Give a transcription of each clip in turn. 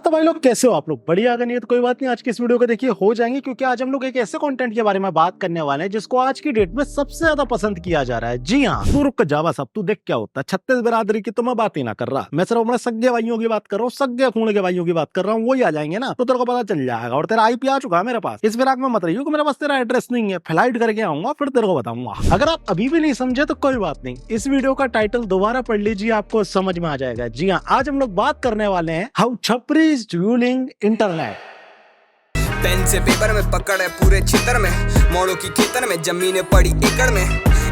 तो भाई लोग कैसे हो आप लोग? बढ़िया। अगर नहीं है तो कोई बात नहीं, आज की इस वीडियो को देखिए हो जाएंगे, क्योंकि आज हम लोग एक ऐसे कंटेंट के बारे में बात करने वाले हैं जिसको आज की डेट में सबसे ज्यादा पसंद किया जा रहा है। जी हाँ, तू रुक जावा सब, तू देख क्या होता है। छत्तीस बिरादरी की तो मैं बात ही ना कर रहा, मैं सिर्फ अपने सगे भाइयों की बात कर रहा हूँ, सगे खून के भाइयों की बात कर रहा हूँ। वही आ जाएंगे ना तो तेरे को पता चल जाएगा। और तेरा आईपी आ चुका है मेरे पास, इस फिराक में मत रही हो कि मेरे पास तेरा एड्रेस नहीं है। फ्लाइट करके आऊंगा फिर तेरे को बताऊंगा। अगर आप अभी भी नहीं समझे तो कोई बात नहीं, इस वीडियो का टाइटल दोबारा पढ़ लीजिए, आपको समझ में आ जाएगा। जी हाँ, आज हम लोग बात करने वाले हैं हाउ छपरी इज रूलिंग इंटरनेट। पेन से पेपर में पकड़ है पूरे चित्र में, मोड़ों की खेतर में जमीनें पड़ी एकड़ में,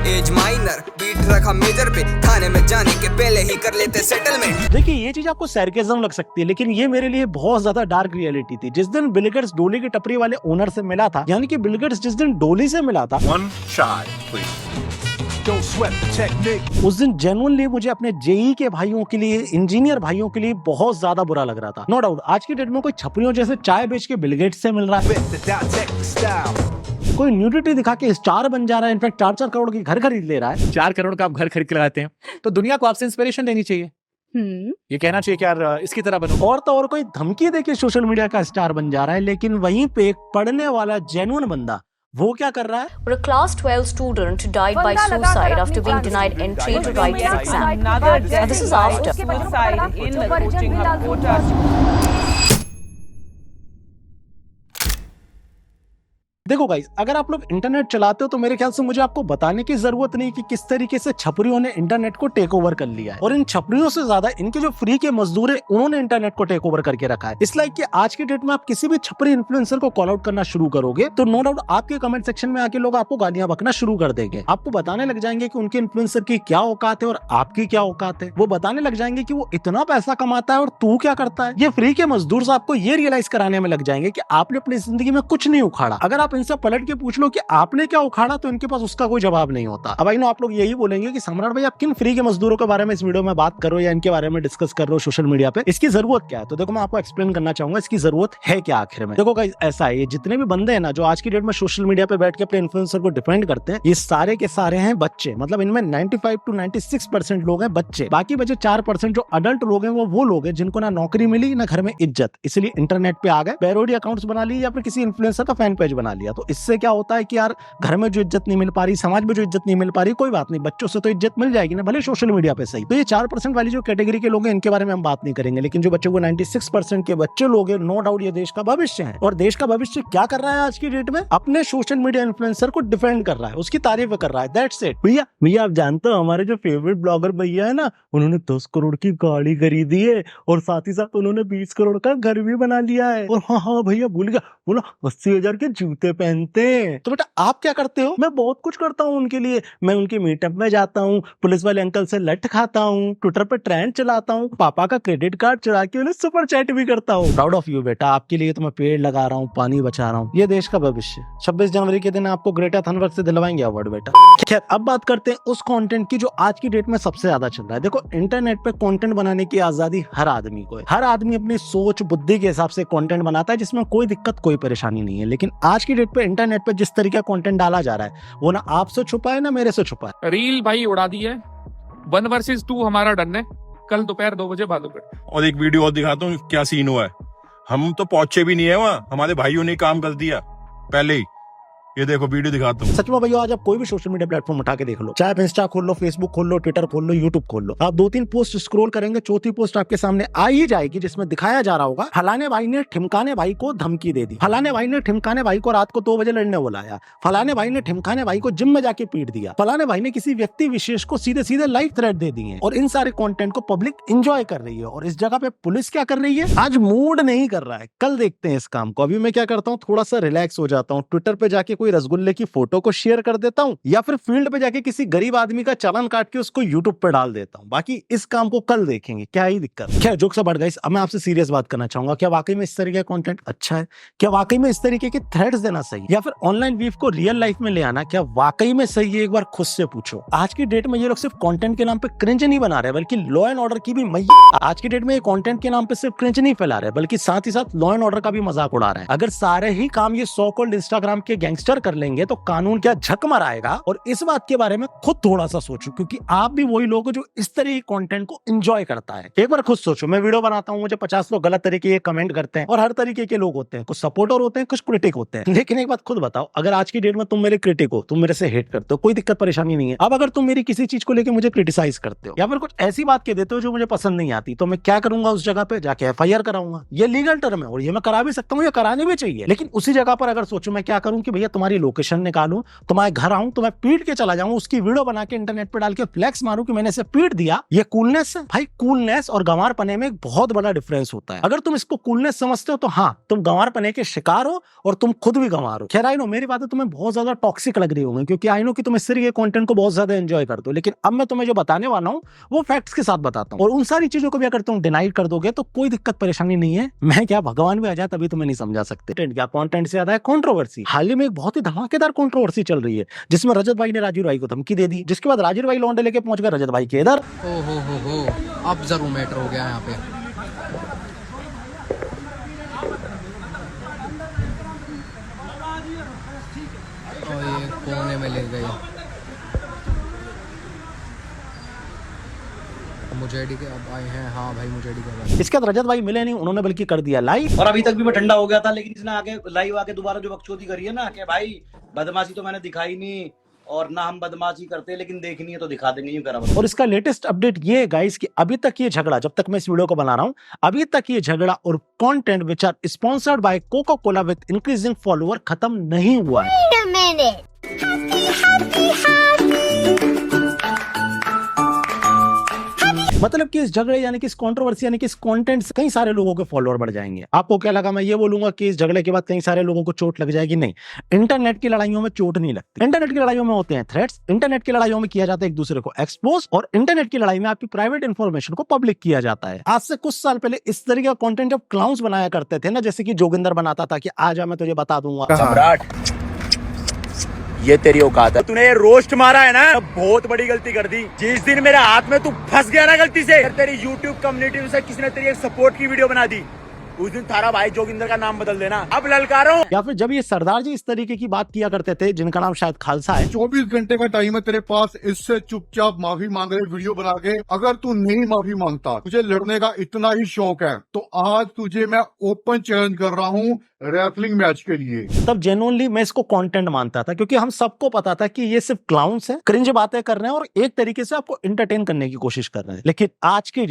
एज माइनर बीट रखा मेजर पे, थाने में जाने के पहले ही कर लेते सेटलमेंट। देखिए ये चीज आपको सैरकेज़म लग सकती है, लेकिन ये मेरे लिए बहुत ज्यादा डार्क रियलिटी थी। जिस दिन बिल गेट्स डोली की टपरी वाले ओनर से मिला था, यानी कि बिल गेट्स जिस दिन डोली से मिला था, One shot, please. Don't sweat the technique. उस दिन जेन्युइनली मुझे अपने जेई के भाइयों के लिए, इंजीनियर भाइयों के लिए बहुत ज्यादा बुरा लग रहा था। नो डाउट आज की डेट में कोई छपरियों जैसे चाय बेच के बिल गेट्स से मिल रहा है, With the dot style. कोई न्यूडिटी दिखा के स्टार बन जा रहा है, इनफैक्ट 4-4 करोड़ की घर खरीद ले रहा है। 4 करोड़ का आप घर खरीद के लगाते हैं तो दुनिया को आपसे इंस्पिरेशन लेनी चाहिए। ये कहना चाहिए कि यार इसकी तरह बनो। और तो और कोई धमकी देके सोशल मीडिया का स्टार बन जा रहा है, लेकिन वहीं पे एक पढ़ने वाला जेन्युइन बंदा वो क्या कर रहा है? A class 12 student died by suicide after being denied entry to write an exam. Now this is after. Suicide in the coaching hub quota. देखो गाइस, अगर आप लोग इंटरनेट चलाते हो तो मेरे ख्याल से मुझे आपको बताने की जरूरत नहीं कि किस तरीके से छपरियों ने इंटरनेट को टेक ओवर कर लिया है। और इन छपरियों से ज्यादा इनके जो फ्री के मजदूर है उन्होंने इंटरनेट को टेक ओवर करके रखा है। इसलिए कि आज की डेट में आप किसी भी छपरी इन्फ्लुएंसर को कॉल आउट करना शुरू करोगे तो नो डाउट आपके कमेंट सेक्शन में आके लोग आपको गालियां बकना शुरू कर देंगे। आपको बताने लग जाएंगे कि उनके इन्फ्लुएंसर की क्या औकात है और आपकी क्या औकात है। वो बताने लग जाएंगे कि वो इतना पैसा कमाता है और तू क्या करता है। ये फ्री के मजदूर आपको ये रियलाइज कराने में लग जाएंगे कि आपने अपनी जिंदगी में कुछ नहीं उखाड़ा। अगर आप इनसे पलट के पूछ लो कि आपने क्या उखाड़ा तो इनके पास उसका कोई जवाब नहीं होता। अब आई नो आप लोग यही बोलेंगे कि सम्राट भाई आप किन फ्री के मजदूरों के बारे में इस वीडियो में बात करो या इनके बारे में डिस्कस कर रहे हो सोशल मीडिया पे, इसकी जरूरत क्या है? तो देखो मैं आपको एक्सप्लेन करना चाहूंगा इसकी जरूरत है क्या आखिर में। देखो गाइस ऐसा है, ये जितने भी बंदे हैं ना जो आज की डेट में सोशल मीडिया पे बैठ के अपने इन्फ्लुएंसर को डिफेंड करते हैं, ये सारे के सारे हैं बच्चे। मतलब इनमें 95 to 96% लोग हैं बच्चे। बाकी बचे 4% जो अडल्ट लोग हैं वो लोग हैं जिनको ना नौकरी मिली ना घर में इज्जत, इसलिए इंटरनेट पे आ गए, पैरोडी अकाउंट्स बना लिए या फिर किसी इन्फ्लुएंसर का फैन पेज बना लिया। तो इससे क्या होता है कि यार घर में जो इज्जत नहीं मिल पा रही, समाज में जो इज्जत नहीं मिल पा रही, कोई बात नहीं, बच्चों से तो इज्जत मिल जाएगी ना, भले सोशल मीडिया पे सही। तो ये 4% वाली जो कैटेगरी के लोग हैं इनके बारे में हम बात नहीं करेंगे, लेकिन जो बच्चों को 96% के बच्चे लोग हैं, नो डाउट ये देश का भविष्य है। और देश का भविष्य क्या कर रहा है आज की डेट में? अपने सोशल मीडिया इन्फ्लुएंसर को डिफेंड कर रहा है, उसकी तारीफ कर रहा है। That's it. भैया आप जानते हो हमारे जो फेवरेट ब्लॉगर भैया है ना, उन्होंने 10 करोड़ की गाड़ी खरीदी है और साथ ही साथ उन्होंने 20 करोड़ का घर भी बना लिया है। और हाँ भैया भूल गया, बोला 80,000 के जूते पहनते हैं। तो बेटा आप क्या करते हो? मैं बहुत कुछ करता हूँ उनके लिए। मैं उनके मीटअप में जाता हूँ, पुलिस वाले अंकल से लट खाता हूँ, ट्विटर पे ट्रेंड चलाता हूँ, पापा का क्रेडिट कार्ड चुरा के उन्हें सुपर चैट भी करता हूँ। प्राउड ऑफ यू बेटा, आपके लिए तो मैं पेड़ लगा रहा हूँ, पानी बचा रहा हूँ। ये देश का भविष्य। 26 जनवरी के दिन आपको ग्रेटा थनबर्ग से दिलवाएंगे अवार्ड बेटा। खैर अब बात करते हैं उस कंटेंट की जो आज की डेट में सबसे ज्यादा चल रहा है। देखो इंटरनेट पे कंटेंट बनाने की आजादी हर आदमी को है। हर आदमी अपनी सोच बुद्धि के हिसाब से कंटेंट बनाता है, जिसमें कोई दिक्कत कोई परेशानी नहीं है। लेकिन आज की डेट पे इंटरनेट पे जिस तरीके का कंटेंट डाला जा रहा है वो ना आपसे छुपा है ना मेरे से छुपा है। रील भाई उड़ा दी है। 1 vs 2 हमारा डन है। कल दोपहर 2 बजे बालूगढ़। और एक वीडियो और दिखाता हूँ क्या सीन हुआ है। हम तो पहुंचे भी नहीं है वहाँ, हमारे भाइयों ने काम कर दिया पहले ही। ये देखो वीडियो दिखाता हूँ। सच में भैया आज आप कोई भी सोशल मीडिया प्लेटफॉर्म उठा के देख लो, चाहे आप इंस्टा खोल लो, फेसबुक खोल लो, ट्विटर खोल लो, यूट्यूब खोल लो, आप 2-3 पोस्ट स्क्रॉल करेंगे, चौथी पोस्ट आपके सामने आ ही जाएगी जिसमें दिखाया जा रहा होगा फलाने भाई ने ठिमकाने भाई को धमकी दे दी, फलाने भाई ने ठिमकाने भाई को रात को 2 बजे लड़ने बुलाया, फलाने भाई ने ठिमकाने भाई को जिम में जाके पीट दिया, फलाने भाई ने किसी व्यक्ति विशेष को सीधे सीधे लाइफ थ्रेट दे दिए। और इन सारे कंटेंट को पब्लिक एंजॉय कर रही है। और इस जगह पे पुलिस क्या कर रही है? आज मूड नहीं कर रहा है, कल देखते हैं इस काम को। अभी मैं क्या करता हूँ, थोड़ा सा रिलैक्स हो जाता हूँ, ट्विटर पे जाके कोई रसगुल्ले की फोटो को शेयर कर देता हूं या फिर फील्ड पे जाके किसी गरीब आदमी का चालान काट के उसको यूट्यूब पे डाल देता हूं। बाकी इस काम को कल देखेंगे, क्या ही दिक्कत। क्या जोक से बढ़ गई। अब मैं आपसे सीरियस बात करना चाहूंगा, क्या वाकई में इस तरीके का कंटेंट अच्छा है? क्या वाकई में इस तरीके के थ्रेड्स देना सही, या फिर ऑनलाइन बीफ को रियल लाइफ में ले आना क्या वाकई में सही है? एक बार खुद से पूछो। आज की डेट में ये लोग सिर्फ कंटेंट के नाम पे क्रिंज नहीं बना रहे, बल्कि लॉ एंड ऑर्डर की भी आज की डेट में ये कंटेंट के नाम पे सिर्फ क्रिंज नहीं फैला रहे, बल्कि साथ ही साथ लॉ एंड ऑर्डर का भी मजाक उड़ा रहे हैं। अगर सारे ही काम ये सो कॉल्ड इंस्टाग्राम के गैंगस्टर जानकर कर लेंगे तो कानून क्या झक मराएगा। और इस बात के बारे में खुद थोड़ा सा सोचो, क्योंकि आप भी वही लोग हो जो इस तरह के कंटेंट को एंजॉय करता है। एक बार खुद सोचो, मैं वीडियो बनाता हूँ, मुझे 50 लोग गलत तरीके के कमेंट करते हैं और हर तरीके के लोग होते हैं, कुछ सपोर्टर होते हैं, कुछ क्रिटिक होते हैं। लेकिन एक बात खुद बताओ, अगर आज की डेट में तुम मेरे क्रिटिक हो, तुम मेरे से हेट करते हो, कोई दिक्कत परेशानी नहीं है। अब अगर तुम मेरी किसी चीज को लेकर मुझे क्रिटिसाइज करते हो या फिर कुछ ऐसी बात कह देते हो जो मुझे पसंद नहीं आती, तो मैं क्या करूंगा? उस जगह पे जाके FIR कराऊंगा। ये लीगल टर्म है और ये मैं करा भी सकता हूँ, ये कराने भी चाहिए। लेकिन उसी जगह पर अगर सोचो मैं क्या करूं कि भैया तुम्हारी लोकेशन निकालूं, तुम्हारे घर आऊं, तुम्हें पीट के चला जाऊं, उसकी वीडियो बना के इंटरनेट पे डाल के फ्लेक्स मारूं कि मैंने इसे पीट दिया। ये कूलनेस है भाई। कूलनेस और गंवारपने में एक बहुत बड़ा डिफरेंस होता है। अगर तुम इसको कूलनेस समझते हो तो हाँ, तुम गंवारपने के शिकार हो और तुम खुद भी गंवार हो। खैर आई नो मेरी बातें तुम्हें बहुत ज्यादा टॉक्सिक लग रही होंगी, क्योंकि आई नो कि तुम इस तरह के कंटेंट को बहुत ज्यादा एंजॉय करते हो। लेकिन अब मैं तुम्हें जो बताने वाला हूँ वो फैक्ट्स के साथ बताता हूँ, और उन सारी चीजों को भी अगर तुम डिनाई कर दोगे तो कोई दिक्कत परेशानी नहीं है। मैं क्या, भगवान भी आ जाए तभी तुम्हें नहीं समझा सकते। क्या कंटेंट से ज्यादा है कंट्रोवर्सी। हाल ही में एक बहुत ही धमाकेदार कंट्रोवर्सी चल रही है जिसमें रजत भाई ने राजीव भाई को धमकी दे दी, जिसके बाद राजीव भाई लौंडे लेके पहुंच गए रजत भाई के इधर। हो अब जरूर मैटर हो गया यहाँ पे। और ये कोने में ले गए मुझेडी के, अब आए हैं। हाँ भाई मुझेडी के। इसके बाद रजत भाई मिले नहीं, उन्होंने बल्कि कर दिया लाइव। और अभी तक भी मैं ठंडा हो गया था, लेकिन इसने आके लाइव आके दोबारा जो बकचोदी करी है ना कि भाई बदमाशी तो मैंने दिखाई नहीं और ना हम बदमाशी करते, लेकिन देखनी है तो दिखा देंगे, यूं करा। और इसका लेटेस्ट अपडेट ये है गाइस कि अभी तक ये झगड़ा, जब तक मैं इस वीडियो को बना रहा हूं, अभी तक ये झगड़ा और content which are sponsored by Coca Cola with increasing follower खत्म नहीं हुआ है। मतलब कि इस झगड़े यानी कि इस कंट्रोवर्सी यानी कि इस कंटेंट से कई सारे लोगों के फॉलोअर बढ़ जाएंगे। आपको क्या लगा मैं ये बोलूंगा कि इस झगड़े के बाद कई सारे लोगों को चोट लग जाएगी? नहीं, इंटरनेट की लड़ाइयों में चोट नहीं लगती। इंटरनेट की लड़ाइयों में होते हैं थ्रेट्स, इंटरनेट की लड़ाइयों में किया जाता है एक दूसरे को एक्सपोज, और इंटरनेट की लड़ाई में आपकी प्राइवेट इंफॉर्मेशन को पब्लिक किया जाता है। आज से कुछ साल पहले इस तरीके का कंटेंट जब क्लाउन्स बनाया करते थे ना, जैसे कि जोगिंदर बनाता था कि आज मैं तुझे बता दूंगा सम्राट, ये तेरी औकात है। तूने ये रोस्ट मारा है ना, बहुत बड़ी गलती कर दी। जिस दिन मेरे हाथ में तू फंस गया ना गलती से, तेरी YouTube कम्युनिटी से किसी ने तेरी एक सपोर्ट की वीडियो बना दी, उस दिन थारा भाई जोगिंदर का नाम बदल देना। अब ललकारो। या फिर जब ये सरदार जी इस तरीके की बात किया करते थे, जिनका नाम शायद खालसा है, 24 घंटे का टाइम है तेरे पास, इससे चुपचाप माफी मांग रहे वीडियो बना के। अगर तू नहीं माफी मांगता, तुझे लड़ने का इतना ही शौक है, तो आज तुझे मैं ओपन चैलेंज कर रहा हूँ रेसलिंग मैच के लिए। तब जेन्युइनली मैं इसको कंटेंट मानता था, क्योंकि हम सबको पता था कि ये सिर्फ क्लाउन्स हैं, क्रिंज बातें कर रहे हैं और एक तरीके से आपको एंटरटेन करने की कोशिश कर रहे हैं। लेकिन आज की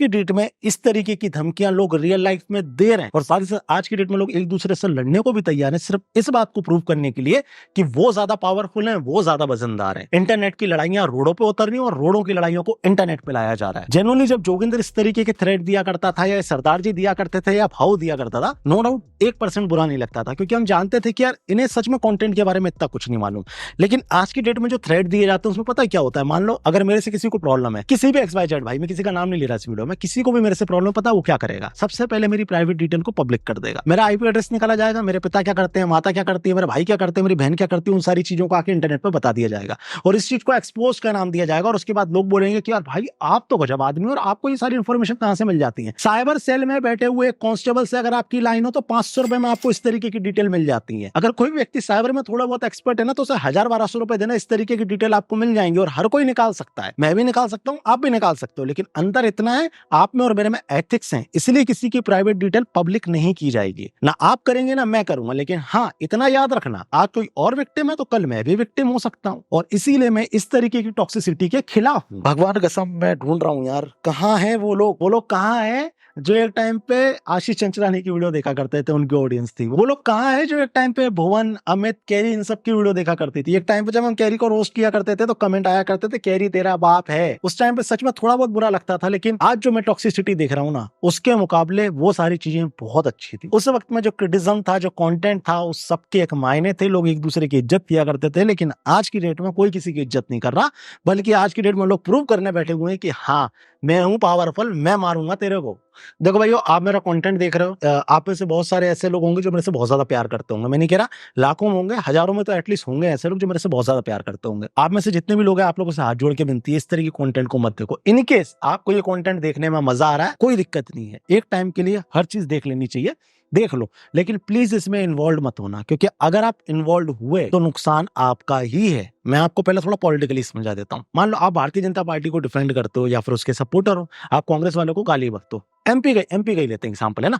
डेट में इस तरीके की धमकियां लोग रियल लाइफ में दे रहे हैं, और साथ ही साथ आज की डेट में लोग एक दूसरे से लड़ने को भी तैयार हैं, सिर्फ इस बात को प्रूव करने के लिए कि वो ज्यादा पावरफुल हैं, वो ज्यादा वजनदार हैं। इंटरनेट की लड़ाइयां रोडों पे उतर रही हैं और रोडों की लड़ाइयों को इंटरनेट पे लाया जा रहा है। जेन्युइनली जब जोगिंदर इस तरीके के थ्रेट दिया करता था, या सरदार जी दिया करते थे, या भाव दिया करता था, नो डाउट 1% बुरा नहीं लगता था, क्योंकि हम जानते थे कि यार इन्हें सच में कंटेंट के बारे में इतना कुछ नहीं मालूम। लेकिन आज की डेट में जो थ्रेट दिए जाते हैं उसमें पता है क्या होता है? मान लो अगर मेरे से किसी को प्रॉब्लम है, किसी भी XYZ भाई, मैं किसी का नाम नहीं ले रहा इस वीडियो में, किसी को भी मेरे से प्रॉब्लम, पता है वो क्या करेगा? सबसे पहले मेरी प्राइवेट डिटेल को पब्लिक कर देगा, मेरा IP एड्रेस निकाला जाएगा, मेरे पिता क्या करते हैं, माता क्या करती है, मेरे भाई क्या करते हैं, मेरी बहन क्या करती है, उन सारी चीजों को आके इंटरनेट पर बता दिया जाएगा और इस चीज को एक्सपोज का नाम दिया जाएगा। और उसके बाद लोग बोलेंगे कि यार भाई आप तो गजब आदमी हो और आपको ये सारी इन्फॉर्मेशन कहां से मिल जाती है? साइबर सेल में बैठे हुए कांस्टेबल से अगर आपकी लाइन हो तो 500 रुपए में आपको इस तरीके की डिटेल मिल जाती है। अगर कोई व्यक्ति साइबर में थोड़ा बहुत एक्सपर्ट है ना, तो उसे 1000-1200 रुपए देना, इस तरीके की डिटेल आपको मिल जाएंगे। और हर कोई निकाल सकता है, मैं भी निकाल सकता हूं, आप भी निकाल सकते हो, लेकिन अंतर इतना है आप में और मेरे में एथिक्स हैं, इसलिए किसी की प्राइवेट डिटेल पब्लिक नहीं की जाएगी। ना आप करेंगे ना मैं करूंगा। लेकिन हाँ, इतना याद रखना, आज कोई और विक्टिम है तो कल मैं भी विक्टिम हो सकता हूं, और इसीलिए मैं इस तरीके की टॉक्सिसिटी के खिलाफ हूं। भगवान कसम मैं ढूंढ रहा हूं यार, कहां है वो लोग कहां है जो एक टाइम पे आशीष चंचलानी की वीडियो देखा करते थे, उनकी ऑडियंस थी। वो लोग कहाँ है जो एक टाइम पे भुवन, अमित, कैरी इन सब की वीडियो देखा करती थी? एक टाइम पे जब हम कैरी को रोस्ट किया करते थे तो कमेंट आया करते थे कैरी तेरा बाप है। उस टाइम पे सच में थोड़ा बहुत बुरा लगता था, लेकिन आज जो मैं टॉक्सिसिटी देख रहा हूँ ना, उसके मुकाबले वो सारी चीजें बहुत अच्छी थी। उस वक्त में जो क्रिटिसिज्म था, जो कंटेंट था, उस सबके एक मायने थे, लोग एक दूसरे की इज्जत किया करते थे। लेकिन आज की डेट में कोई किसी की इज्जत नहीं कर रहा, बल्कि आज की डेट में लोग प्रूव करने बैठे हुए हैं कि हाँ मैं हूं पावरफुल, मैं मारूंगा तेरे को। देखो भाइयों, आप मेरा कंटेंट देख रहे हो, आप में से बहुत सारे ऐसे लोग होंगे जो मेरे से बहुत ज्यादा प्यार करते होंगे। मैं नहीं कह रहा लाखों में होंगे, हजारों में तो एटलीस्ट होंगे ऐसे लोग जो मेरे से बहुत ज्यादा प्यार करते होंगे। आप में से जितने भी लोग हैं, आप लोगों से हाथ जोड़ के विनती है, इस तरह की कंटेंट को मत देखो। इन केस आपको ये कंटेंट देखने में मजा आ रहा है, कोई दिक्कत नहीं है, एक टाइम के लिए हर चीज देख लेनी चाहिए, देख लो, लेकिन प्लीज इसमें इन्वॉल्व मत होना, क्योंकि अगर आप इन्वॉल्व हुए तो नुकसान आपका ही है। मैं आपको पहले थोड़ा पॉलिटिकली समझा देता हूँ। मान लो आप भारतीय जनता पार्टी को डिफेंड करते हो या फिर उसके सपोर्टर हो, आप कांग्रेस वालों को गाली बकते हो। एमपी का ही लेते हैं एग्जाम्पल, है ना।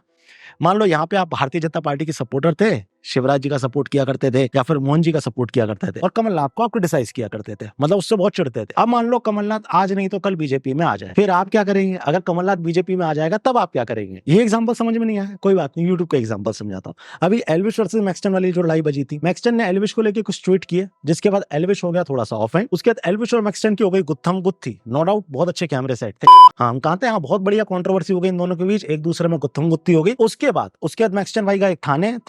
मान लो यहाँ पे आप भारतीय जनता पार्टी के सपोर्टर थे, शिवराज जी का सपोर्ट किया करते थे या फिर मोहन जी का सपोर्ट किया करते थे, और कमलनाथ को आप क्रिटिसाइज किया करते थे, मतलब उससे बहुत चिढ़ते थे। अब मान लो कमलनाथ आज नहीं तो कल बीजेपी में आ जाए, फिर आप क्या करेंगे? अगर कमलनाथ बीजेपी में आ जाएगा तब आप क्या करेंगे? ये एग्जाम्पल समझ में नहीं आया, कोई बात नहीं, यूट्यूब का एग्जाम्पल समझाता हूँ। अभी एल्विश वर्सेस मैक्सटन वाली जो लड़ाई बजी थी, मैक्सटन ने एल्विश को लेकर कुछ ट्वीट किए, जिसके बाद एल्विश हो गया थोड़ा सा ऑफेंड। उसके बाद एल्विश और मैक्सटन की हो गई गुत्थम गुत्थी। नो डाउट बहुत अच्छे कैमरे सेट थे, हाँ हम कहते हैं, बहुत बढ़िया कंट्रोवर्सी हो गई इन दोनों के बीच, एक दूसरे में गुत्थम गुत्थी हो गई। उसके बाद मैक्सटन भाई का एक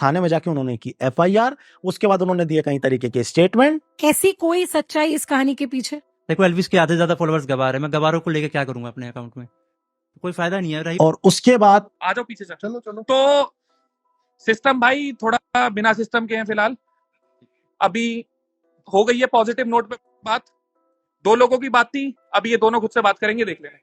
थाने में जाके उन्होंने की FIR, उसके बाद उन्होंने दिए कई तरीके के स्टेटमेंट। ऐसी कोई सच्चाई इस कहानी के पीछे? देखो, एल्विश के आधे ज्यादा फॉलोअर्स गवार है, मैं गवारों को लेके क्या करूंगा अपने अकाउंट में? कोई फायदा नहीं है। और उसके बाद आ जाओ पीछे से। चलो तो सिस्टम भाई थोड़ा बिना सिस्टम के हैं फिलहाल। अभी हो गई है पॉजिटिव नोट पे बात, 2 लोगों की बात थी, अभी ये दोनों खुद से बात करेंगे, देख लेना।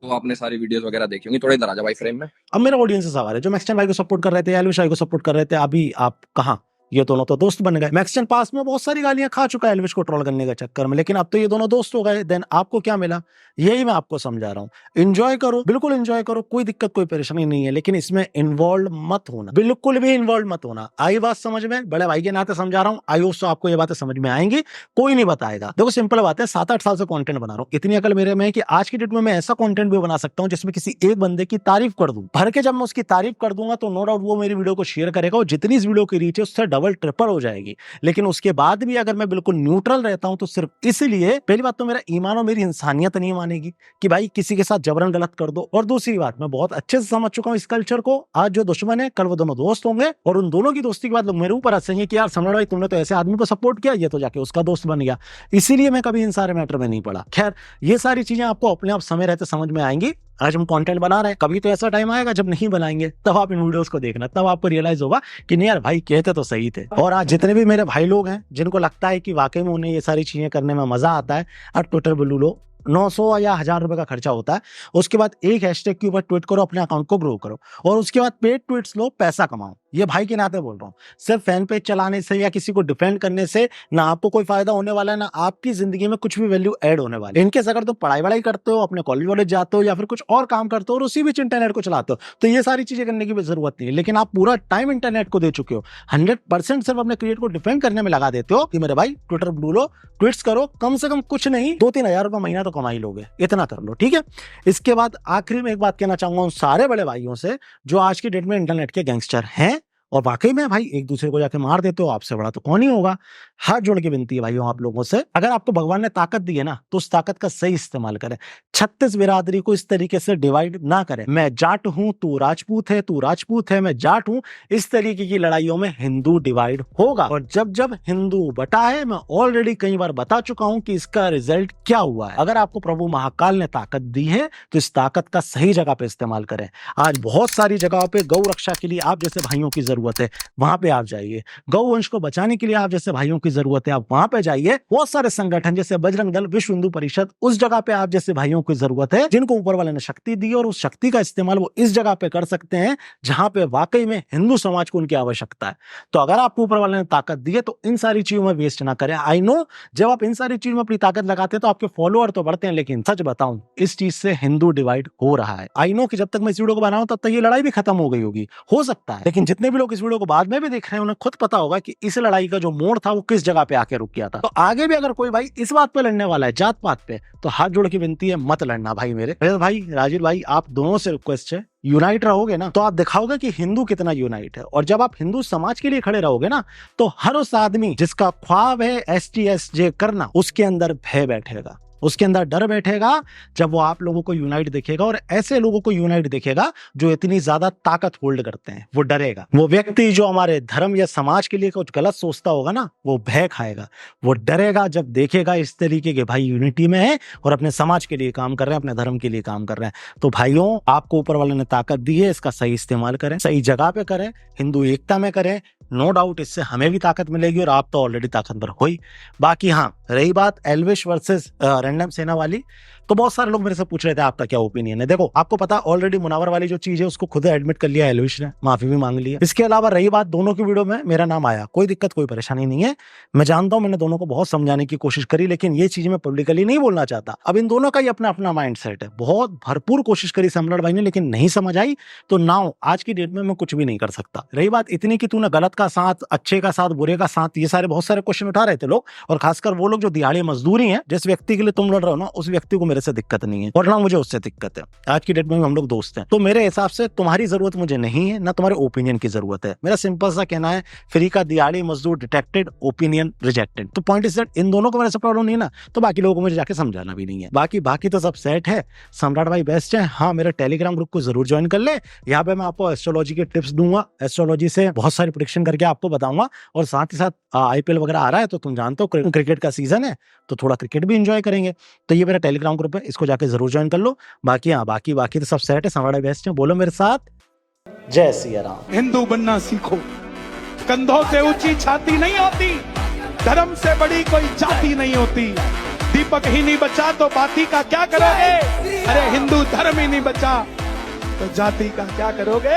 तो आपने सारी वीडियोस वगैरह देखी होंगी, थोड़ा इधर आ जा भाई फ्रेम में। अब मेरा ऑडियंस से सवाल है, जो मैक्सटन भाई को सपोर्ट कर रहे थे, एल्विश भाई को सपोर्ट कर रहे थे, अभी आप कहाँ? ये दोनों तो दोस्त बन गए। मैक्सटन पास में बहुत सारी गालियां खा चुका है एल्विश को ट्रोल करने के चक्कर में, लेकिन अब तो ये दोनों दोस्त हो गए। देन आपको क्या मिला? यही मैं आपको समझा रहा हूँ। एंजॉय करो, बिल्कुल एंजॉय करो, कोई दिक्कत कोई परेशानी नहीं है, लेकिन इसमें इन्वॉल्व मत होना, बिल्कुल भी इन्वॉल्व मत होना। आई बात समझ में? बड़े भाई के नाते समझा रहा हूँ, आई होप आपको ये बातें समझ में आएंगी, कोई नहीं बताएगा। देखो सिंपल बात है, 7-8 साल से कंटेंट बना रहा हूँ, इतनी अकल मेरे में है कि आज की डेट में मैं ऐसा कंटेंट भी बना सकता हूँ जिसमें किसी एक बंदे की तारीफ कर दूं, भर के। जब मैं उसकी तारीफ कर दूंगा तो नो डाउट वो मेरी वीडियो को शेयर करेगा, और जितनी इस वीडियो की रीच है उससे डबल ट्रिपल हो जाएगी। लेकिन उसके बाद भी अगर मैं बिल्कुल न्यूट्रल रहता हूं तो सिर्फ इसलिए, पहली बात तो मेरा ईमान और मेरी इंसानियत नहीं मानेगी कि भाई किसी के साथ जबरन गलत कर दो, और दूसरी बात मैं बहुत अच्छे से समझ चुका हूं इस कल्चर को। आज जो दुश्मन है कल वो दोनों दोस्त होंगे, और उन दोनों की दोस्ती के बाद लोग मेरे ऊपर हंसेंगे कि यार सम्राट भाई तुमने तो ऐसे आदमी को सपोर्ट किया, ये तो जाके उसका दोस्त बन गया। इसीलिए मैं कभी इन सारे मैटर में नहीं पड़ा। खैर, ये सारी चीजें आपको अपने आप समय रहते समझ में आएंगी। आज हम कंटेंट बना रहे हैं, कभी तो ऐसा टाइम आएगा जब नहीं बनाएंगे, तब आप इन वीडियोस को देखना, तब आपको रियलाइज होगा कि नहीं यार भाई कहते तो सही थे। और आज जितने भी मेरे भाई लोग हैं जिनको लगता है कि वाकई में उन्हें ये सारी चीजें करने में मजा आता है, अब ट्विटर बुलू लो, 900 या 1000 रुपए का खर्चा होता है, उसके बाद एक हैशटैग के ऊपर ट्वीट करो, अपने अकाउंट को ग्रो करो, और उसके बाद पेड ट्वीट्स लो, पैसा कमाओ। ये भाई के नाते बोल रहा हूँ। सिर्फ फैन पेज चलाने से या किसी को डिफेंड करने से ना आपको कोई फायदा होने वाला है, ना आपकी जिंदगी में कुछ भी वैल्यू ऐड होने वाली है। इनकेस अगर तुम पढ़ाई करते हो, अपने कॉलेज वॉलेज जाते हो या फिर कुछ और काम करते हो और उसी बीच इंटरनेट को चलाते हो, तो ये सारी चीजें करने की भी जरूरत नहीं है। लेकिन आप पूरा टाइम इंटरनेट को दे चुके हो, 100% सिर्फ अपने क्रिएट को डिफेंड करने में लगा देते हो कि मेरे भाई ट्विटर ब्लू लो, ट्वीट्स करो, कम से कम कुछ नहीं 2-3 हजार रुपये महीना तो कमा ही लोगे, इतना कर लो, ठीक है। इसके बाद आखिरी में एक बात कहना चाहूंगा उन सारे बड़े भाइयों से जो आज की डेट में इंटरनेट के गैंगस्टर हैं और वाकई में भाई एक दूसरे को जाके मार देते हो, आपसे बड़ा तो कौन ही होगा। हाथ जोड़ के विनती है भाइयों आप लोगों से, अगर आपको भगवान ने ताकत दी है ना तो उस ताकत का सही इस्तेमाल करें। 36 बिरादरी को इस तरीके से डिवाइड ना करें, मैं जाट हूं तू राजपूत है, तू राजपूत है मैं जाट हूं, इस तरीके की लड़ाइयों में हिंदू डिवाइड होगा। और जब जब हिंदू बटा है, मैं ऑलरेडी कई बार बता चुका हूं कि इसका रिजल्ट क्या हुआ है। अगर आपको प्रभु महाकाल ने ताकत दी है तो इस ताकत का सही जगह पे इस्तेमाल करें। आज बहुत सारी जगहों पे गौ रक्षा के लिए आप जैसे भाइयों की जरूरत है, वहां पे आप जाइए। गौ वंश को बचाने के लिए आप जैसे भाइयों की जरूरत है, आप वहां पे जाइए। बहुत सारे संगठन जैसे बजरंग दल, विश्व हिंदू परिषद, उस जगह पे आप जैसे भाइयों की जरूरत है जिनको ऊपर वाले ने शक्ति दी और उस शक्ति का इस्तेमाल वो इस जगह पे कर सकते हैं जहां पे वाकई में हिंदू समाज को उनकी आवश्यकता है। तो अगर आपको ऊपर वाले ने ताकत दी है तो इन सारी चीजों में वेस्ट ना करें। आई नो जब आप इन सारी चीजों में अपनी ताकत लगाते हैं तो आपके फॉलोअर तो बढ़ते हैं, लेकिन सच बताऊं इस चीज से हिंदू डिवाइड हो रहा है। आई नो कि जब तक मैं इस वीडियो को बनाऊं तब तक ये लड़ाई भी खत्म हो गई होगी, हो सकता है, लेकिन जितने भी लोग इस वीडियो को बाद में भी देख रहे हैं उन्हें खुद पता होगा कि इस लड़ाई का जो मोड़ था वो किस जगह पे आके रुक गया था। तो आगे भी अगर कोई भाई इस बात पे लड़ने वाला है, जात पात पे, तो हाथ जोड़ के विनती है मत लड़ना भाई मेरे। भाई राजीव भाई आप दोनों से रिक्वेस्ट है, यूनाइट रहोगे ना तो आप दिखाओगे कि हिंदू कितना यूनाइट है। और जब आप हिंदू समाज के लिए खड़े रहोगे ना तो हर उस आदमी जिसका ख्वाब है STSJ करना, उसके अंदर भय बैठेगा, उसके अंदर डर बैठेगा जब वो आप लोगों को यूनाइट देखेगा। और ऐसे लोगों को यूनाइट देखेगा जो इतनी ज्यादा ताकत होल्ड करते हैं, वो डरेगा। वो व्यक्ति जो हमारे धर्म या समाज के लिए कुछ गलत सोचता होगा ना, वो भय खाएगा, वो डरेगा जब देखेगा इस तरीके के भाई यूनिटी में है और अपने समाज के लिए काम कर रहे हैं, अपने धर्म के लिए काम कर रहे हैं। तो भाइयों आपको ऊपर वाले ने ताकत दी है, इसका सही इस्तेमाल करें, सही जगह पे करें, हिंदू एकता में करें। नो डाउट इससे हमें भी ताकत मिलेगी और आप तो ऑलरेडी ताकतवर हो ही। बाकी हाँ, रही बात एल्विश वर्सेस रैंडम सेना वाली। तो बहुत सारे लोग मेरे से पूछ रहे थे आपका क्या ओपिनियन है। देखो आपको पता ऑलरेडी मुनावर वाली जो चीज है उसको खुद एडमिट कर लिया एलविश ने, माफी भी मांग ली है। इसके अलावा रही बात दोनों की वीडियो में मेरा नाम आया, कोई दिक्कत कोई परेशानी नहीं है। मैं जानता हूं मैंने दोनों को बहुत समझाने की कोशिश करी, लेकिन ये चीज मैं पब्लिकली नहीं बोलना चाहता। अब इन दोनों का ही अपना अपना माइंड सेट है। बहुत भरपूर कोशिश करी सम्राट भाई ने, लेकिन नहीं समझ आई। तो नाउ आज की डेट में मैं कुछ भी नहीं कर सकता। रही बात इतनी कि तूने गलत का साथ, अच्छे का साथ, बुरे का साथ, ये सारे बहुत सारे क्वेश्चन उठा रहे थे लोग, और खासकर वो लोग जो दिहाड़ी मजदूरी है, जिस व्यक्ति के लिए तुम लड़ रहे हो ना, उस व्यक्ति को मेरे से दिक्कत नहीं है और ना मुझे उससे दिक्कत है। आज की डेट में हम लोग दोस्त हैं। तो मेरे हिसाब से तुम्हारी जरूरत मुझे नहीं है, ना तुम्हारे ओपिनियन की जरूरत है। मेरा सिंपल सा कहना है, फ्री का दिहाड़ी मजदूर डिटेक्टेड, ओपिनियन रिजेक्टेड। तो पॉइंट इज दैट इन दोनों को मेरे से प्रॉब्लम नहीं है ना, तो बाकी लोगों को मुझे जाके समझाना भी नहीं है। बाकी तो सब सेट है। सम्राट भाई बेस्ट है। हाँ, मेरे टेलीग्राम ग्रुप को जरूर ज्वाइन कर ले। यहाँ पे मैं आपको एस्ट्रोलॉजी के टिप्स दूंगा, एस्ट्रोलॉजी से बहुत सारी प्रेडिक्शन करके आपको बताऊंगा, और साथ ही साथ आईपीएल वगैरह आ रहा है, तो तुम जानते हो क्रिकेट का सीजन है, तो थोड़ा क्रिकेट भी एंजॉय करेंगे। तो ये मेरा टेलीग्राम ग्रुप है, इसको जाके जरूर ज्वाइन कर लो। बाकी हाँ, बाकी तो सब सेट है। सम्राट भाई बेस्ट है। बोलो मेरे साथ, जय सिया राम। हिंदू बनना सीखो, कंधों से ऊंची छाती नहीं होती, धर्म से बड़ी कोई जाति नहीं होती। दीपक ही नहीं बचा तो बाती का क्या करोगे? अरे हिंदू धर्म ही नहीं बचा तो जाति का क्या करोगे?